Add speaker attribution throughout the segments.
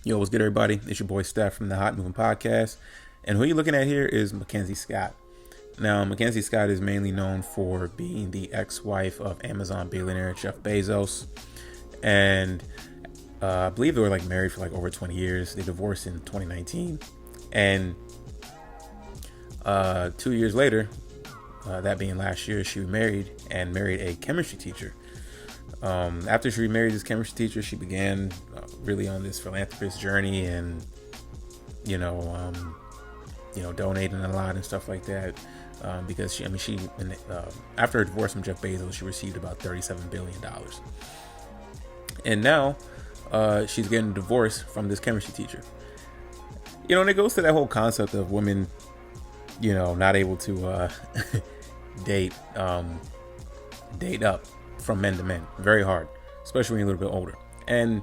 Speaker 1: Yo, what's good, everybody? It's your boy Steph from the Hot Moving Podcast. And who you're looking at here is MacKenzie Scott. Now, MacKenzie Scott is mainly known for being the ex-wife of Amazon billionaire Jeff Bezos. And I believe they were married for over 20 years. They divorced in 2019. And 2 years later, that being last year, she remarried and married a chemistry teacher. After she remarried this chemistry teacher, she began really on this philanthropist journey and, donating a lot and stuff like that. Because after her divorce from Jeff Bezos, she received about $37 billion. And now she's getting a divorce from this chemistry teacher. And it goes to that whole concept of women, not able to date up from men to men. Very hard, especially when you're a little bit older. And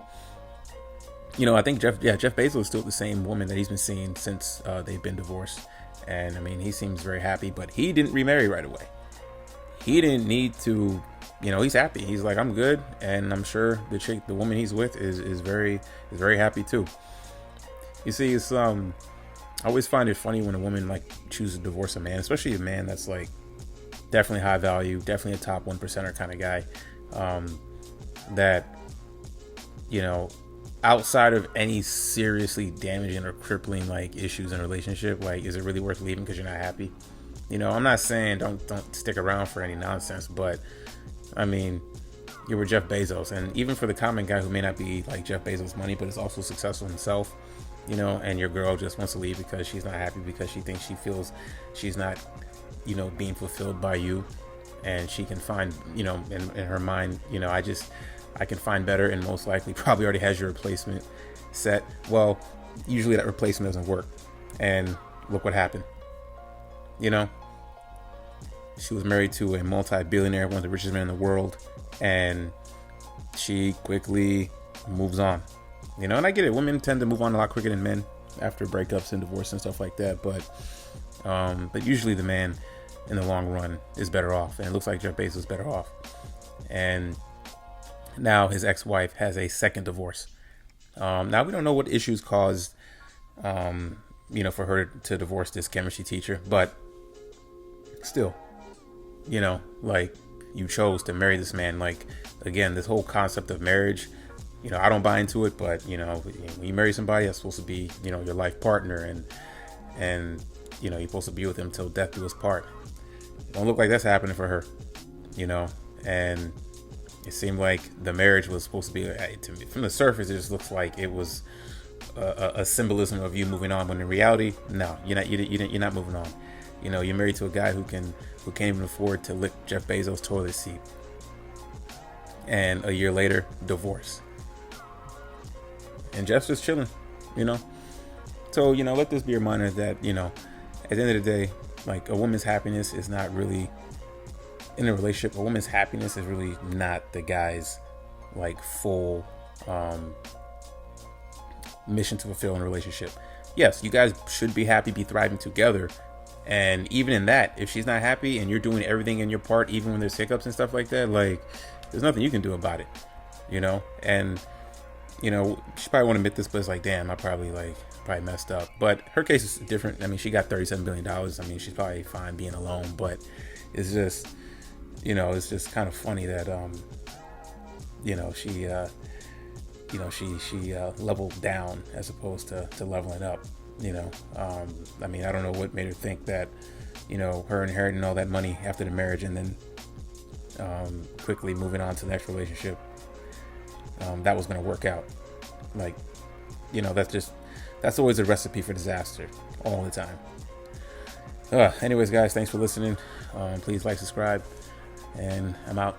Speaker 1: I think Jeff Bezos is still the same woman that he's been seeing since they've been divorced. And I mean, he seems very happy, but he didn't remarry right away. He didn't need to, he's happy. He's like, I'm good, and I'm sure the woman he's with is very happy too. You see, it's I always find it funny when a woman chooses to divorce a man, especially a man that's definitely high value, definitely a top 1%er kind of guy, that outside of any seriously damaging or crippling issues in a relationship, is it really worth leaving because you're not happy? I'm not saying don't stick around for any nonsense, but I mean, you're with Jeff Bezos, and even for the common guy who may not be like Jeff Bezos' money, but is also successful himself, and your girl just wants to leave because she's not happy, because she feels she's not being fulfilled by you, and she can find in her mind, I can find better, and most likely probably already has your replacement set. Well, usually that replacement doesn't work, and look what happened. She was married to a multi-billionaire, one of the richest men in the world, and she quickly moves on. And I get it, women tend to move on a lot quicker than men after breakups and divorce and stuff like that, but usually the man in the long run is better off, and it looks like Jeff Bezos is better off. And now his ex-wife has a second divorce. Now we don't know what issues caused, for her to divorce this chemistry teacher, but still, you chose to marry this man. Again, this whole concept of marriage, I don't buy into it, but when you marry somebody, that's supposed to be, your life partner, and you're supposed to be with them till death do us part. Don't look like that's happening for her, and it seemed like the marriage was supposed to be, to me, from the surface, it just looks like it was a symbolism of you moving on, when in reality, no, you're not moving on. You're married to a guy who can't even afford to lick Jeff Bezos' toilet seat, and a year later, divorce. And Jeff's just chilling, So, let this be a reminder that, at the end of the day, a woman's happiness is not really, in a relationship, a woman's happiness is really not the guy's full mission to fulfill in a relationship. Yes, you guys should be happy, be thriving together. And even in that, if she's not happy and you're doing everything in your part, even when there's hiccups and stuff like that, there's nothing you can do about it, And, she probably won't admit this, but it's damn, I probably messed up. But her case is different. I mean, she got $37 billion. I mean, she's probably fine being alone, but it's just, it's just kind of funny that, she leveled down as opposed to leveling up. I mean, I don't know what made her think that, her inheriting all that money after the marriage and then quickly moving on to the next relationship, that was going to work out. That's always a recipe for disaster all the time. Anyways, guys, thanks for listening. Please like, subscribe, and I'm out.